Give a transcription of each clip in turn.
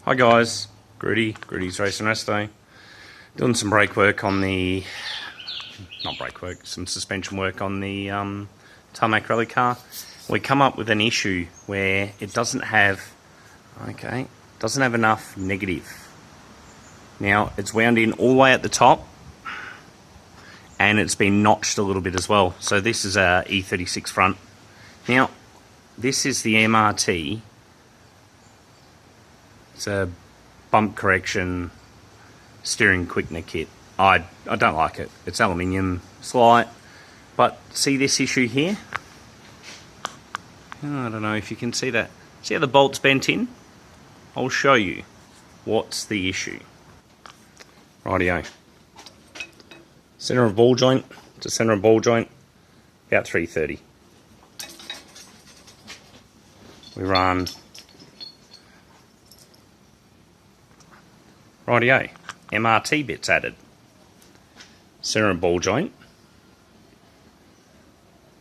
Hi guys, Grudy's Racing Resto. Doing some brake work on the, not brake work, some suspension work on the tarmac rally car. We come up with an issue where it doesn't have enough negative. Now it's wound in all the way at the top and it's been notched a little bit as well. So this is a E36 front. Now this is the MRT. It's a bump correction steering quickener kit. I don't like it. It's aluminium, it's light, but see this issue here? I don't know if you can see that. See how the bolt's bent in? I'll show you what's the issue. Rightio. Center of ball joint to center of ball joint, about 330. We run rightio, MRT bits added. Center of ball joint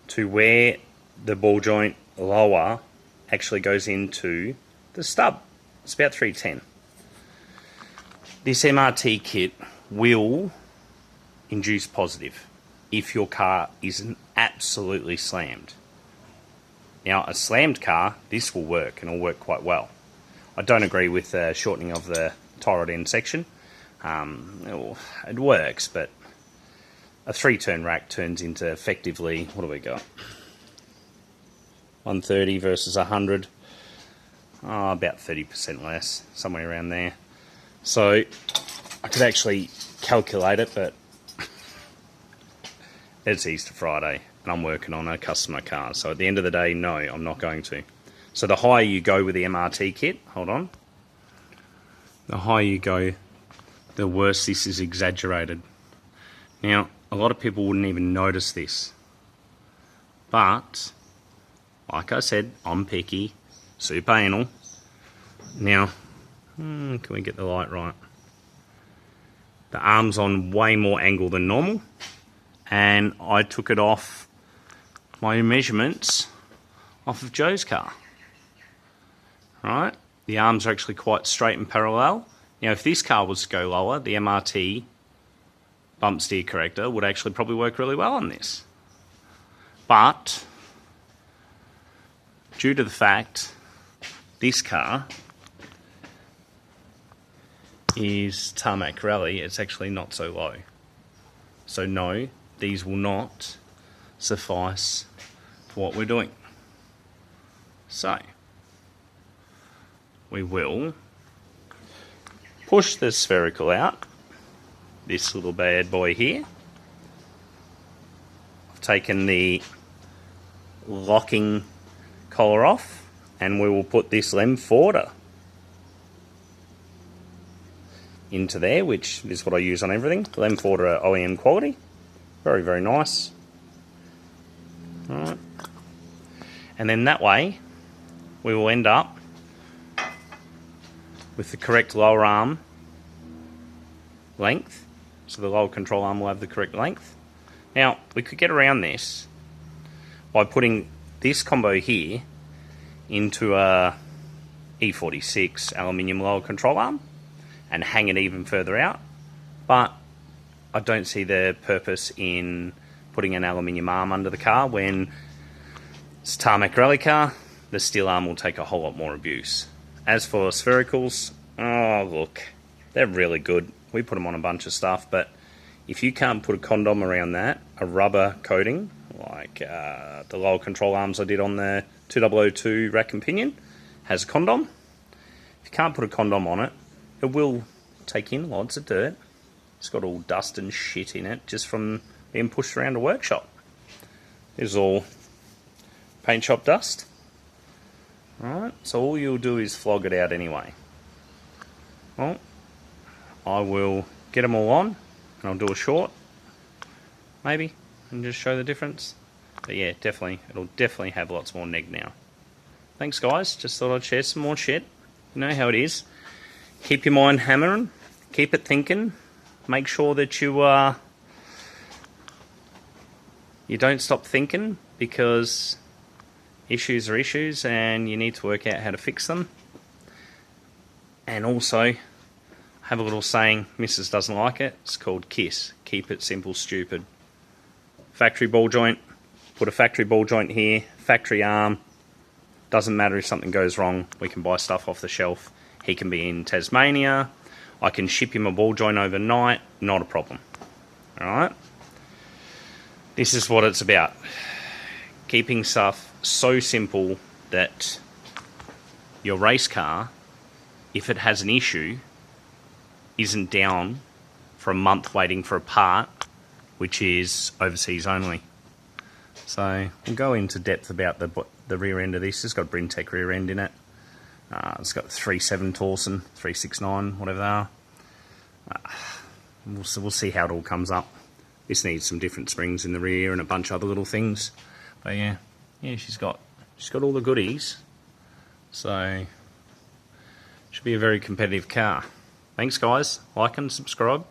to where the ball joint lower actually goes into the stub. It's about 310. This MRT kit will induce positive if your car isn't absolutely slammed. Now, a slammed car, this will work and it'll work quite well. I don't agree with the shortening of the tie rod end section. It works, but a 3-turn rack turns into effectively, what do we got? 130 versus 100. About 30% less, somewhere around there. So I could actually calculate it, but it's Easter Friday and I'm working on a customer car. So at the end of the day, no, I'm not going to. So the higher you go with the MRT kit, hold on. The higher you go, the worse this is exaggerated. Now, a lot of people wouldn't even notice this. But, like I said, I'm picky, super anal. Now, can we get the light right? The arm's on way more angle than normal. And I took it off my measurements off of Joe's car. Right? The arms are actually quite straight and parallel. Now, if this car was to go lower, the MRT bump steer corrector would actually probably work really well on this. But, due to the fact this car is tarmac rally, it's actually not so low. So no, these will not suffice for what we're doing. So, we will push the spherical out, this little bad boy here. I've taken the locking collar off and we will put this lem forwarder into there, which is what I use on everything. Lem forwarder are OEM quality. Very, very nice. Alright. And then that way we will end up with the correct lower arm length. So the lower control arm will have the correct length. Now, we could get around this by putting this combo here into a E46 aluminium lower control arm and hang it even further out. But I don't see the purpose in putting an aluminium arm under the car when it's a tarmac rally car. The steel arm will take a whole lot more abuse. As for sphericals, oh look, they're really good. We put them on a bunch of stuff, but if you can't put a condom around that, a rubber coating, like the lower control arms I did on the 2002 rack and pinion, has a condom. If you can't put a condom on it, it will take in lots of dirt. It's got all dust and shit in it just from being pushed around a workshop. This is all paint shop dust. Alright, so all you'll do is flog it out anyway. Well, I will get them all on and I'll do a short, maybe, and just show the difference. But yeah, definitely, it'll definitely have lots more neg now. Thanks guys, just thought I'd share some more shit. You know how it is. Keep your mind hammering, keep it thinking, make sure that you don't stop thinking, because issues are issues and you need to work out how to fix them. And also, have a little saying, Mrs. doesn't like it, it's called KISS, keep it simple, stupid. Factory ball joint, put a factory ball joint here, factory arm, doesn't matter if something goes wrong, we can buy stuff off the shelf. He can be in Tasmania, I can ship him a ball joint overnight, not a problem. Alright? This is what it's about. Keeping stuff so simple that your race car, if it has an issue, isn't down for a month waiting for a part, which is overseas only. So we'll go into depth about the rear end of this. It's got a Brintec rear end in it. It's got 3.7 Torsen, 369, whatever they are. We'll see how it all comes up. This needs some different springs in the rear and a bunch of other little things. But yeah, she's got all the goodies. So should be a very competitive car. Thanks guys, like and subscribe.